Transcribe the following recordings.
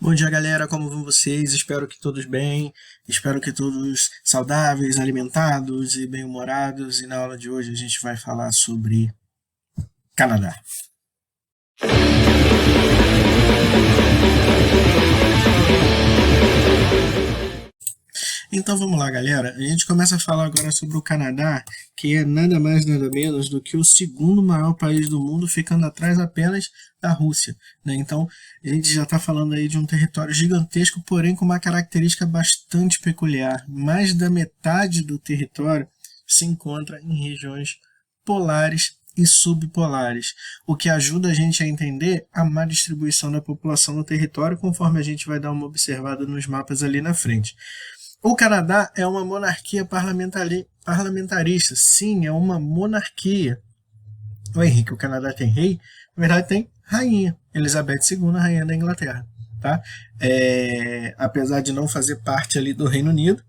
Bom dia, galera, como vão vocês? Espero que todos bem, espero que todos saudáveis, alimentados e bem-humorados. E na aula de hoje a gente vai falar sobre Canadá. Então vamos lá, galera. A gente começa a falar agora sobre o Canadá, que é nada mais nada menos do que o segundo maior país do mundo, ficando atrás apenas da Rússia, né? Então a gente já está falando aí de um território gigantesco, porém com uma característica bastante peculiar. Mais da metade do território se encontra em regiões polares e subpolares, o que ajuda a gente a entender a má distribuição da população no território, conforme a gente vai dar uma observada nos mapas ali na frente. O Canadá é uma monarquia parlamentarista. Sim, é uma monarquia. O Henrique, o Canadá tem rei? Na verdade, tem rainha. Elizabeth II, rainha da Inglaterra. Tá? Apesar de não fazer parte ali do Reino Unido,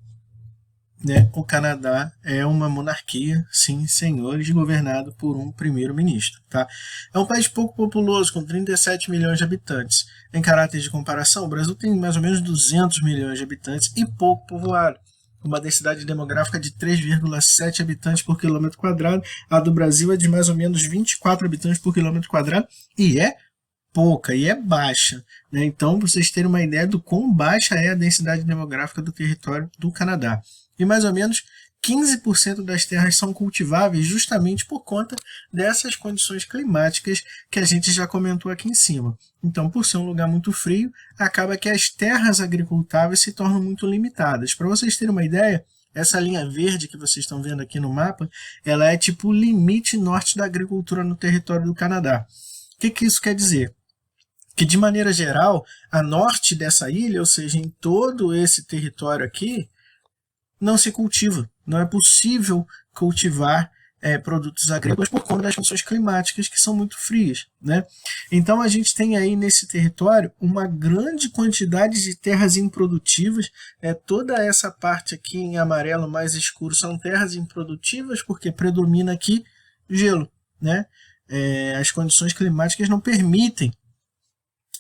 né, o Canadá é uma monarquia, sim, senhores, governado por um primeiro-ministro. Tá? É um país pouco populoso, com 37 milhões de habitantes. Em caráter de comparação, o Brasil tem mais ou menos 200 milhões de habitantes e pouco povoado. Uma densidade demográfica de 3,7 habitantes por quilômetro quadrado. A do Brasil é de mais ou menos 24 habitantes por quilômetro quadrado e é pouca, e é baixa. Né? Então, vocês terem uma ideia do quão baixa é a densidade demográfica do território do Canadá. E mais ou menos 15% das terras são cultiváveis justamente por conta dessas condições climáticas que a gente já comentou aqui em cima. Então, por ser um lugar muito frio, acaba que as terras agricultáveis se tornam muito limitadas. Para vocês terem uma ideia, essa linha verde que vocês estão vendo aqui no mapa, ela é tipo o limite norte da agricultura no território do Canadá. O que isso quer dizer? Que, de maneira geral, a norte dessa ilha, ou seja, em todo esse território aqui, não se cultiva. Não é possível cultivar produtos agrícolas por conta das condições climáticas que são muito frias. Né? Então a gente tem aí nesse território uma grande quantidade de terras improdutivas. Toda essa parte aqui em amarelo mais escuro são terras improdutivas porque predomina aqui gelo. Né? As condições climáticas não permitem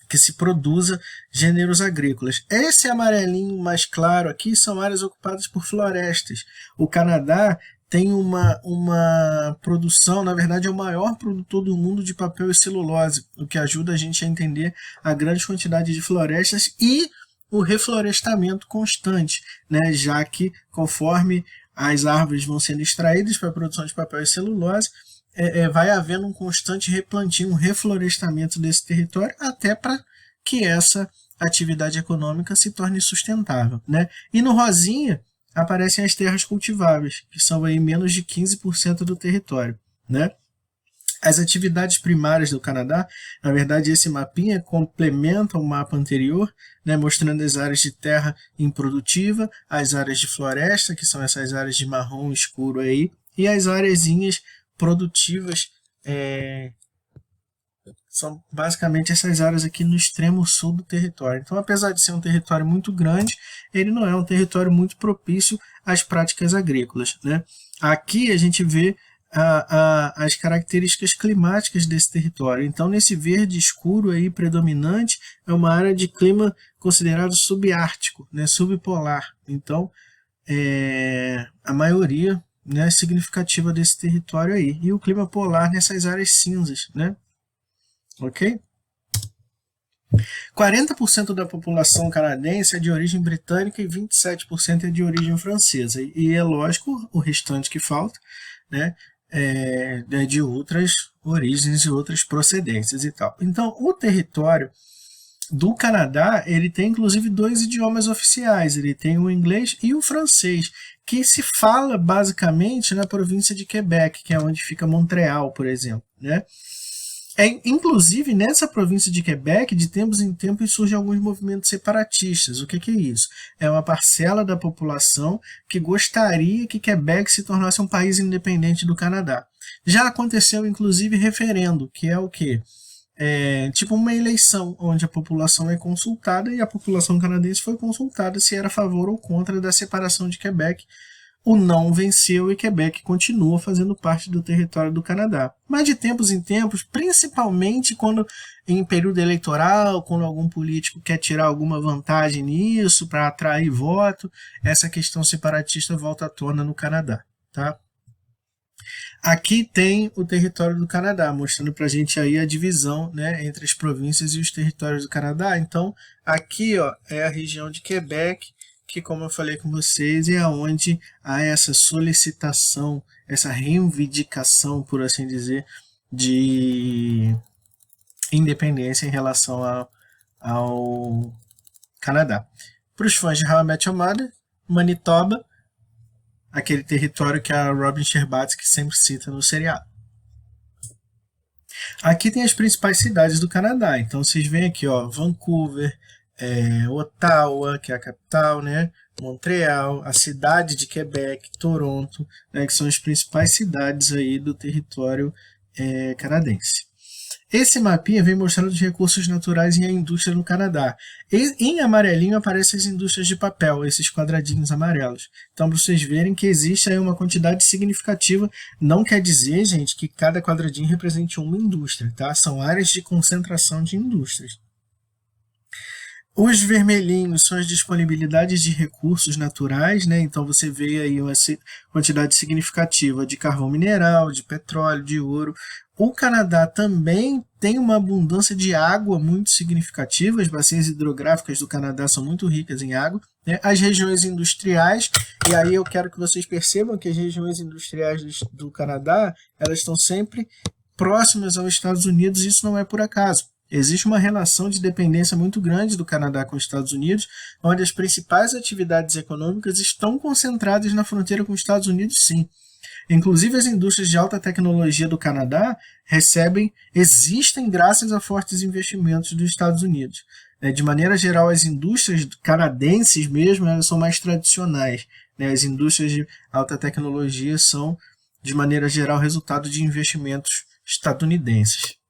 que se produza gêneros agrícolas. Esse amarelinho mais claro aqui são áreas ocupadas por florestas. O Canadá tem uma produção, na verdade é o maior produtor do mundo de papel e celulose, o que ajuda a gente a entender a grande quantidade de florestas e o reflorestamento constante, né? Já que conforme as árvores vão sendo extraídas para a produção de papel e celulose, vai havendo um constante replantio, um reflorestamento desse território, até para que essa atividade econômica se torne sustentável. Né? E no rosinha aparecem as terras cultiváveis, que são aí menos de 15% do território. Né? As atividades primárias do Canadá, na verdade esse mapinha complementa o mapa anterior, né, mostrando as áreas de terra improdutiva, as áreas de floresta, que são essas áreas de marrom escuro aí, e as areazinhas produtivas são basicamente essas áreas aqui no extremo sul do território. Então, apesar de ser um território muito grande, ele não é um território muito propício às práticas agrícolas. Né? Aqui a gente vê as características climáticas desse território. Então, nesse verde escuro aí predominante, é uma área de clima considerado subártico, né, subpolar. Então, a maioria, né, significativa desse território aí. E o clima polar nessas áreas cinzas. Né? Ok? 40% da população canadense é de origem britânica e 27% é de origem francesa. E é lógico, o restante que falta, né, é de outras origens e outras procedências e tal. Então, o território do Canadá, ele tem inclusive 2 idiomas oficiais, ele tem o inglês e o francês, que se fala basicamente na província de Quebec, que é onde fica Montreal, por exemplo. Né? Inclusive, nessa província de Quebec, de tempos em tempos surgem alguns movimentos separatistas. O que é isso? É uma parcela da população que gostaria que Quebec se tornasse um país independente do Canadá. Já aconteceu, inclusive, referendo, que é o quê? Tipo uma eleição, onde a população é consultada e a população canadense foi consultada se era a favor ou contra da separação de Quebec o não venceu e Quebec continua fazendo parte do território do Canadá. Mas de tempos em tempos, principalmente quando em período eleitoral, quando algum político quer tirar alguma vantagem nisso para atrair voto, essa questão separatista volta à tona no Canadá. Tá? Aqui tem o território do Canadá, mostrando para a gente aí a divisão, né, entre as províncias e os territórios do Canadá. Então, aqui ó, é a região de Quebec, que, como eu falei com vocês, é onde há essa solicitação, essa reivindicação, por assim dizer, de independência em relação ao Canadá. Para os fãs de How I Met Your Mother, Manitoba, aquele território que a Robin Scherbatsky sempre cita no seriado. Aqui tem as principais cidades do Canadá, então vocês veem aqui, ó, Vancouver, Ottawa, que é a capital, né? Montreal, a cidade de Quebec, Toronto, né? Que são as principais cidades aí do território canadense. Esse mapinha vem mostrando os recursos naturais e a indústria no Canadá. E, em amarelinho aparecem as indústrias de papel, esses quadradinhos amarelos. Então, para vocês verem que existe aí uma quantidade significativa, não quer dizer, gente, que cada quadradinho represente uma indústria, tá? São áreas de concentração de indústrias. Os vermelhinhos são as disponibilidades de recursos naturais, né? Então você vê aí uma quantidade significativa de carvão mineral, de petróleo, de ouro. O Canadá também tem uma abundância de água muito significativa, as bacias hidrográficas do Canadá são muito ricas em água, né? As regiões industriais, e aí eu quero que vocês percebam que as regiões industriais do Canadá, elas estão sempre próximas aos Estados Unidos, e isso não é por acaso. Existe uma relação de dependência muito grande do Canadá com os Estados Unidos, onde as principais atividades econômicas estão concentradas na fronteira com os Estados Unidos, sim. Inclusive, as indústrias de alta tecnologia do Canadá existem graças a fortes investimentos dos Estados Unidos. De maneira geral, as indústrias canadenses mesmo, elas são mais tradicionais. As indústrias de alta tecnologia são, de maneira geral, resultado de investimentos estadunidenses.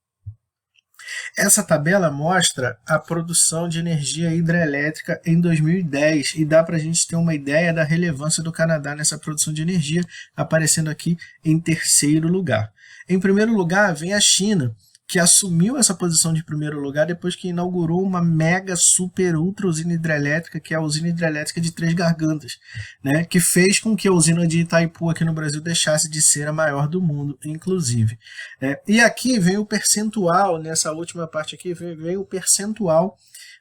Essa tabela mostra a produção de energia hidrelétrica em 2010 e dá para a gente ter uma ideia da relevância do Canadá nessa produção de energia, aparecendo aqui em terceiro lugar. Em primeiro lugar vem a China, que assumiu essa posição de primeiro lugar depois que inaugurou uma mega, super, ultra usina hidrelétrica, que é a usina hidrelétrica de Três Gargantas, né, que fez com que a usina de Itaipu aqui no Brasil deixasse de ser a maior do mundo, inclusive. E aqui vem o percentual, nessa última parte aqui, vem o percentual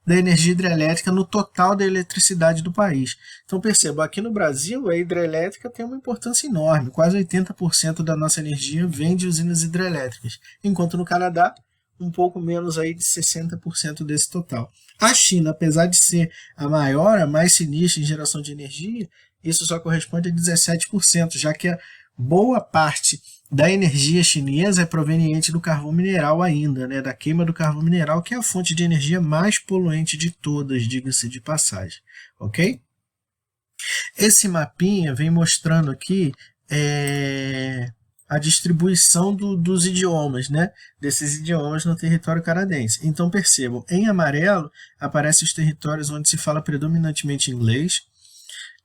da energia hidrelétrica no total da eletricidade do país. Então perceba, aqui no Brasil a hidrelétrica tem uma importância enorme, quase 80% da nossa energia vem de usinas hidrelétricas, enquanto no Canadá um pouco menos aí de 60% desse total. A China, apesar de ser a maior, a mais sinistra em geração de energia, isso só corresponde a 17%, já que a boa parte da energia chinesa é proveniente do carvão mineral ainda, né, da queima do carvão mineral, que é a fonte de energia mais poluente de todas, diga-se de passagem, ok? Esse mapinha vem mostrando aqui a distribuição dos idiomas, né, desses idiomas no território canadense. Então percebam, em amarelo aparecem os territórios onde se fala predominantemente inglês.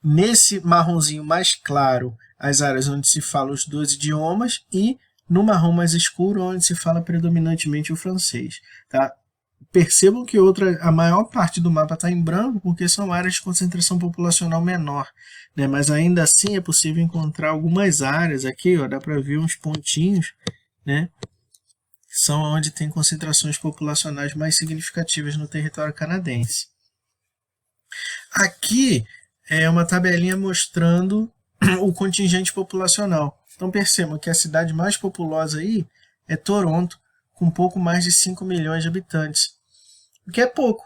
Nesse marronzinho mais claro, as áreas onde se fala os dois idiomas, e no marrom mais escuro, onde se fala predominantemente o francês. Tá? Percebam que a maior parte do mapa está em branco, porque são áreas de concentração populacional menor. Né? Mas ainda assim é possível encontrar algumas áreas aqui, ó, dá para ver uns pontinhos, né? São onde tem concentrações populacionais mais significativas no território canadense. Aqui é uma tabelinha mostrando o contingente populacional. Então percebam que a cidade mais populosa aí é Toronto, com pouco mais de 5 milhões de habitantes, o que é pouco,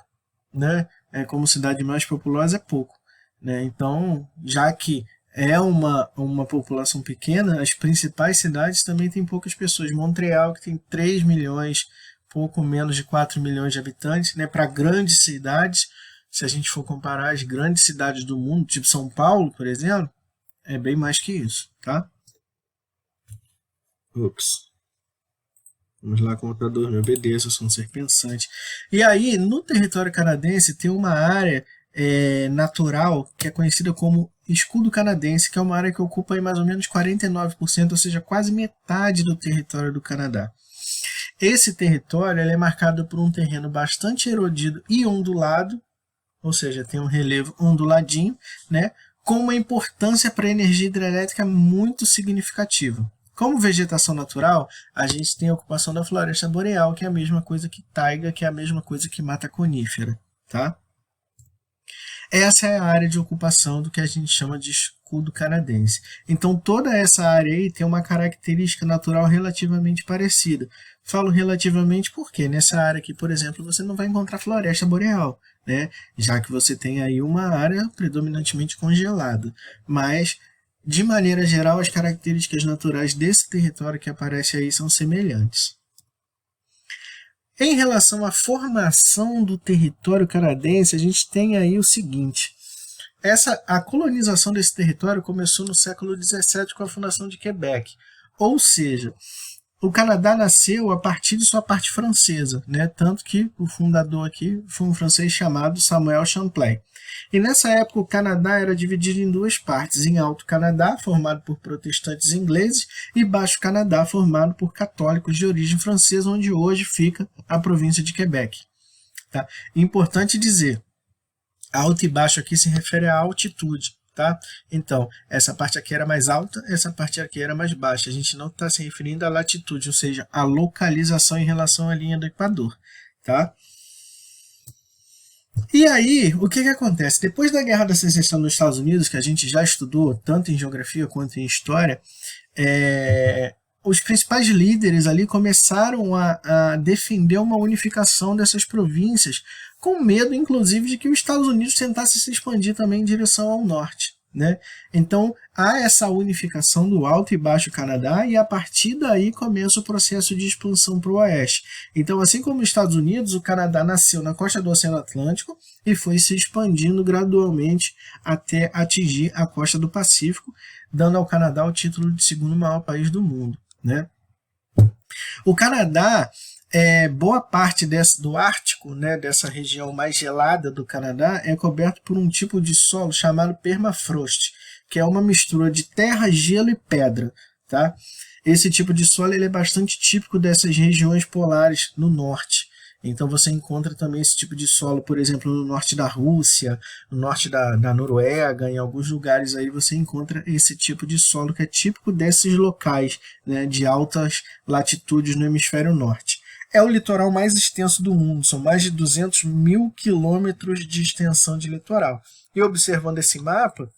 né? Como cidade mais populosa é pouco, né? Então, já que é uma população pequena, as principais cidades também têm poucas pessoas. Montreal, que tem 3 milhões, pouco menos de 4 milhões de habitantes, né? Para grandes cidades, se a gente for comparar as grandes cidades do mundo, tipo São Paulo, por exemplo, é bem mais que isso, tá? Ups. Vamos lá, computador, me obedeça, eu sou um ser pensante. E aí, no território canadense, tem uma área natural, que é conhecida como escudo canadense, que é uma área que ocupa aí mais ou menos 49%, ou seja, quase metade do território do Canadá. Esse território ele é marcado por um terreno bastante erodido e ondulado, ou seja, tem um relevo onduladinho, né, com uma importância para a energia hidrelétrica muito significativa. Como vegetação natural, a gente tem a ocupação da floresta boreal, que é a mesma coisa que taiga, que é a mesma coisa que mata conífera, tá? Essa é a área de ocupação do que a gente chama de escudo canadense. Então, toda essa área aí tem uma característica natural relativamente parecida. Falo relativamente porque nessa área aqui, por exemplo, você não vai encontrar floresta boreal, né? Já que você tem aí uma área predominantemente congelada. Mas, de maneira geral, as características naturais desse território que aparece aí são semelhantes. Em relação à formação do território canadense, a gente tem aí o seguinte. A colonização desse território começou no século XVII com a fundação de Quebec. Ou seja, o Canadá nasceu a partir de sua parte francesa, né? Tanto que o fundador aqui foi um francês chamado Samuel Champlain. E nessa época o Canadá era dividido em duas partes, em Alto Canadá, formado por protestantes ingleses, e Baixo Canadá, formado por católicos de origem francesa, onde hoje fica a província de Quebec. Tá? Importante dizer, alto e baixo aqui se refere à altitude. Tá? Então, essa parte aqui era mais alta, essa parte aqui era mais baixa. A gente não está se referindo à latitude, ou seja, à localização em relação à linha do Equador. Tá? E aí, o que acontece? Depois da Guerra da Secessão dos Estados Unidos, que a gente já estudou tanto em geografia quanto em história, os principais líderes ali começaram a defender uma unificação dessas províncias, com medo, inclusive, de que os Estados Unidos tentasse se expandir também em direção ao norte. Né? Então, há essa unificação do Alto e Baixo Canadá e a partir daí começa o processo de expansão para o oeste. Então, assim como os Estados Unidos, o Canadá nasceu na costa do Oceano Atlântico e foi se expandindo gradualmente até atingir a costa do Pacífico, dando ao Canadá o título de segundo maior país do mundo. Né? O Canadá, boa parte do Ártico, né, dessa região mais gelada do Canadá, é coberto por um tipo de solo chamado permafrost, que é uma mistura de terra, gelo e pedra. Tá? Esse tipo de solo ele é bastante típico dessas regiões polares no norte. Então você encontra também esse tipo de solo, por exemplo, no norte da Rússia, no norte da Noruega, em alguns lugares aí você encontra esse tipo de solo que é típico desses locais, né, de altas latitudes no hemisfério norte. É o litoral mais extenso do mundo, são mais de 200 mil quilômetros de extensão de litoral. E observando esse mapa,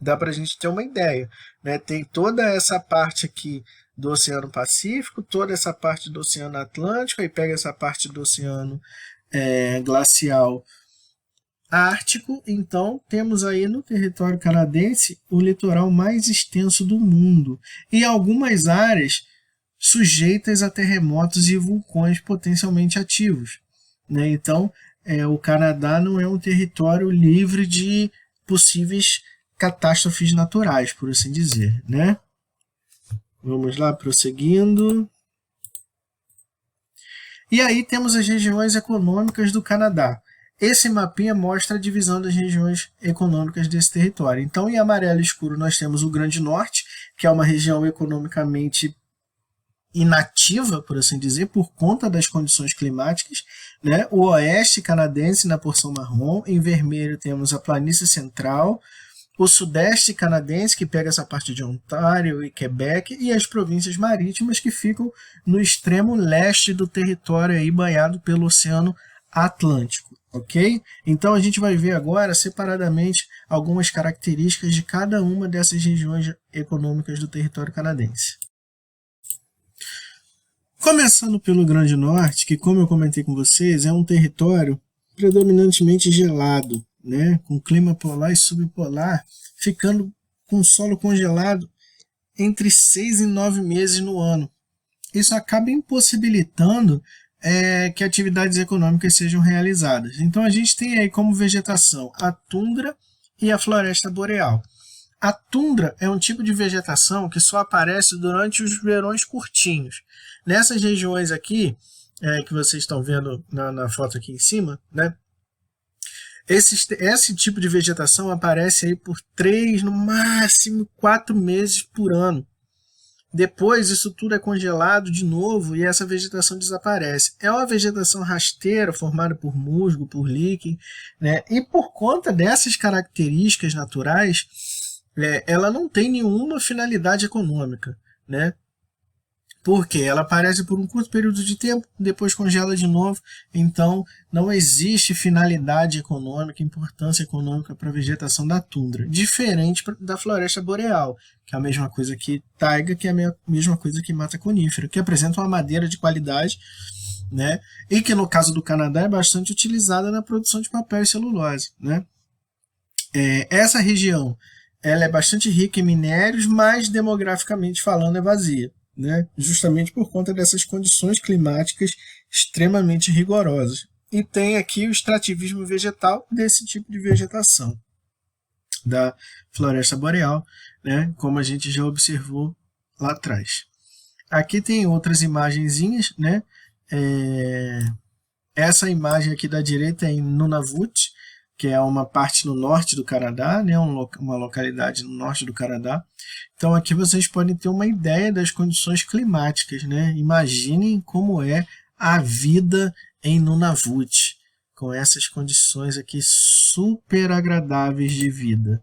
dá para a gente ter uma ideia. Né? Tem toda essa parte aqui do Oceano Pacífico, toda essa parte do Oceano Atlântico, aí pega essa parte do Oceano Glacial Ártico. Então, temos aí no território canadense o litoral mais extenso do mundo e algumas áreas sujeitas a terremotos e vulcões potencialmente ativos. Né? Então, o Canadá não é um território livre de possíveis catástrofes naturais, por assim dizer. Né? Vamos lá, prosseguindo. E aí temos as regiões econômicas do Canadá. Esse mapinha mostra a divisão das regiões econômicas desse território. Então, em amarelo escuro, nós temos o Grande Norte, que é uma região economicamente inativa, por assim dizer, por conta das condições climáticas. Né? O Oeste canadense, na porção marrom. Em vermelho, temos a Planície Central, o Sudeste canadense, que pega essa parte de Ontário e Quebec, e as províncias marítimas que ficam no extremo leste do território, aí, banhado pelo Oceano Atlântico. Ok? Então a gente vai ver agora separadamente algumas características de cada uma dessas regiões econômicas do território canadense. Começando pelo Grande Norte, que, como eu comentei com vocês, é um território predominantemente gelado, né, com clima polar e subpolar, ficando com solo congelado entre 6 e 9 meses no ano. Isso acaba impossibilitando que atividades econômicas sejam realizadas. Então a gente tem aí como vegetação a tundra e a floresta boreal. A tundra é um tipo de vegetação que só aparece durante os verões curtinhos. Nessas regiões aqui, que vocês estão vendo na foto aqui em cima, né, Esse tipo de vegetação aparece aí por 3, no máximo 4 meses por ano. Depois isso tudo é congelado de novo e essa vegetação desaparece. É uma vegetação rasteira formada por musgo, por líquen, né? E por conta dessas características naturais, ela não tem nenhuma finalidade econômica, né? Porque ela aparece por um curto período de tempo, depois congela de novo, então não existe finalidade econômica, importância econômica para a vegetação da tundra, diferente da floresta boreal, que é a mesma coisa que taiga, que é a mesma coisa que mata conífera, que apresenta uma madeira de qualidade, né? E que no caso do Canadá é bastante utilizada na produção de papel e celulose, né? Essa região ela é bastante rica em minérios, mas demograficamente falando é vazia, né? Justamente por conta dessas condições climáticas extremamente rigorosas. E tem aqui o extrativismo vegetal desse tipo de vegetação da floresta boreal, né? Como a gente já observou lá atrás. Aqui tem outras imagenzinhas, né? Essa imagem aqui da direita é em Nunavut, que é uma parte no norte do Canadá, né, uma localidade no norte do Canadá. Então aqui vocês podem ter uma ideia das condições climáticas, né? Imaginem como é a vida em Nunavut, com essas condições aqui super agradáveis de vida,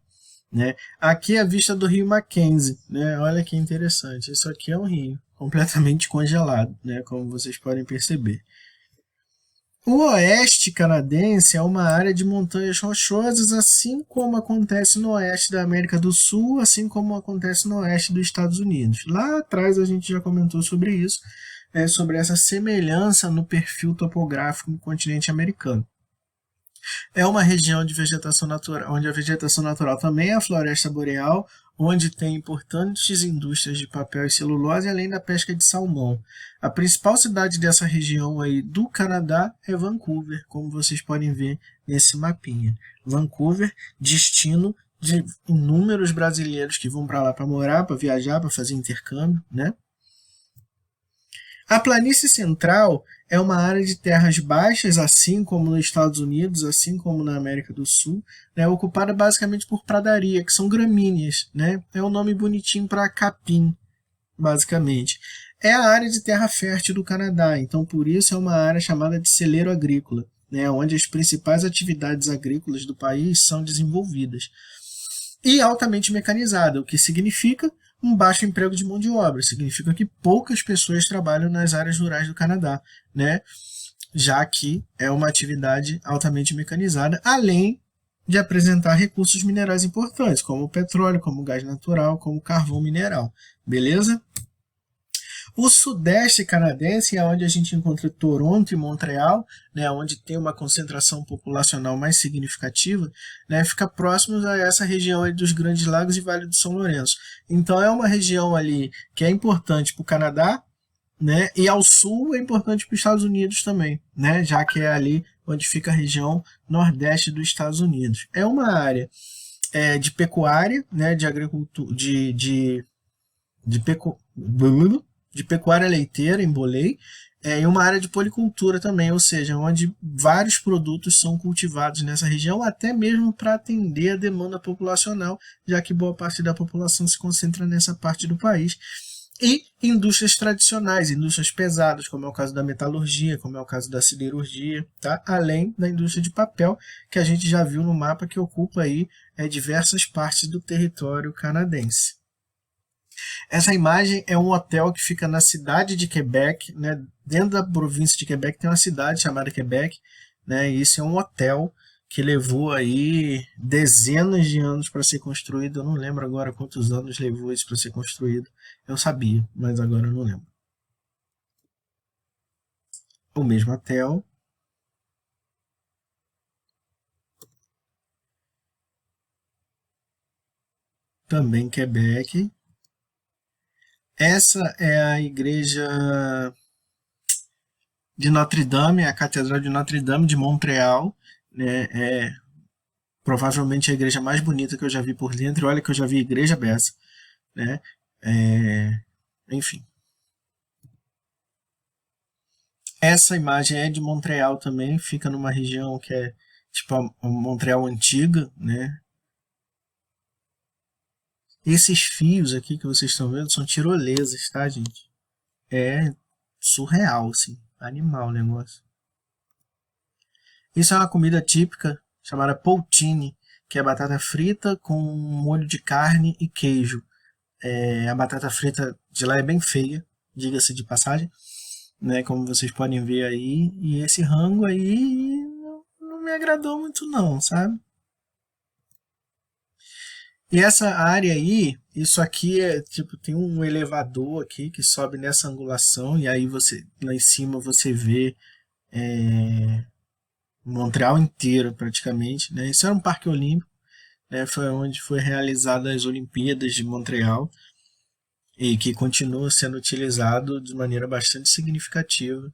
né? Aqui é a vista do rio Mackenzie, né? Olha que interessante, isso aqui é um rio completamente congelado, né? Como vocês podem perceber. O oeste canadense é uma área de montanhas rochosas, assim como acontece no oeste da América do Sul, assim como acontece no oeste dos Estados Unidos. Lá atrás a gente já comentou sobre isso, sobre essa semelhança no perfil topográfico no continente americano. É uma região de vegetação natural, onde a vegetação natural também é a floresta boreal, onde tem importantes indústrias de papel e celulose, além da pesca de salmão. A principal cidade dessa região aí do Canadá é Vancouver, como vocês podem ver nesse mapinha. Vancouver, destino de inúmeros brasileiros que vão para lá para morar, para viajar, para fazer intercâmbio, né? A planície central é uma área de terras baixas, assim como nos Estados Unidos, assim como na América do Sul, né, ocupada basicamente por pradaria, que são gramíneas, né? É um nome bonitinho para capim, basicamente. É a área de terra fértil do Canadá, então por isso é uma área chamada de celeiro agrícola, né, onde as principais atividades agrícolas do país são desenvolvidas. E altamente mecanizada, o que significa um baixo emprego de mão de obra, significa que poucas pessoas trabalham nas áreas rurais do Canadá, né? Já que é uma atividade altamente mecanizada, além de apresentar recursos minerais importantes, como o petróleo, como o gás natural, como o carvão mineral. Beleza? O sudeste canadense é onde a gente encontra Toronto e Montreal, né, onde tem uma concentração populacional mais significativa, né, fica próximo a essa região ali dos Grandes Lagos e Vale do São Lourenço. Então é uma região ali que é importante para o Canadá, né, e ao sul é importante para os Estados Unidos também, né, já que é ali onde fica a região nordeste dos Estados Unidos. É uma área de pecuária, né, de agricultura, de, pecu, de pecuária leiteira em Boley, e uma área de policultura também, ou seja, onde vários produtos são cultivados nessa região, até mesmo para atender a demanda populacional, já que boa parte da população se concentra nessa parte do país. E indústrias tradicionais, indústrias pesadas, como é o caso da metalurgia, como é o caso da siderurgia, tá? Além da indústria de papel, que a gente já viu no mapa que ocupa aí diversas partes do território canadense. Essa imagem é um hotel que fica na cidade de Quebec, né? Dentro da província de Quebec tem uma cidade chamada Quebec, né? E isso é um hotel que levou aí dezenas de anos para ser construído. Eu não lembro agora quantos anos levou isso para ser construído. Eu sabia, mas agora eu não lembro. O mesmo hotel. Também Quebec. Essa é a igreja de Notre Dame, a Catedral de Notre Dame de Montreal, né? É provavelmente a igreja mais bonita que eu já vi por dentro. Olha que eu já vi igreja dessa, né? Enfim. Essa imagem é de Montreal também, fica numa região que é tipo a Montreal antiga, né? Esses fios aqui que vocês estão vendo são tirolesas, tá, gente? É surreal, assim, animal o negócio. Isso é uma comida típica chamada poutine, que é batata frita com molho de carne e queijo. A batata frita de lá é bem feia, diga-se de passagem, né? Como vocês podem ver aí. E esse rango aí não me agradou muito não, sabe? E essa área aí, isso aqui é tipo, tem um elevador aqui que sobe nessa angulação e aí você lá em cima você vê Montreal inteiro praticamente, né? Isso era um parque olímpico, né? Foi onde foi realizada as Olimpíadas de Montreal e que continua sendo utilizado de maneira bastante significativa,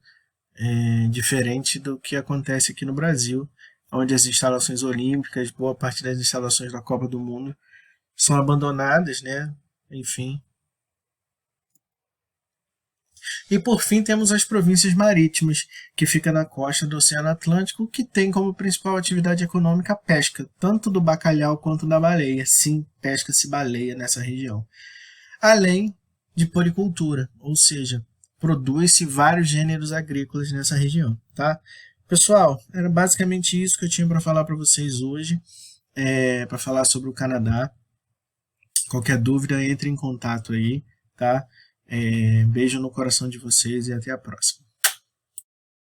diferente do que acontece aqui no Brasil, onde as instalações olímpicas, boa parte das instalações da Copa do Mundo são abandonadas, né? Enfim. E por fim temos as províncias marítimas, que fica na costa do Oceano Atlântico, que tem como principal atividade econômica a pesca, tanto do bacalhau quanto da baleia. Sim, pesca-se baleia nessa região. Além de poricultura, ou seja, produz-se vários gêneros agrícolas nessa região, tá? Pessoal, era basicamente isso que eu tinha para falar para vocês hoje, para falar sobre o Canadá. Qualquer dúvida, entre em contato aí, tá? Beijo no coração de vocês e até a próxima.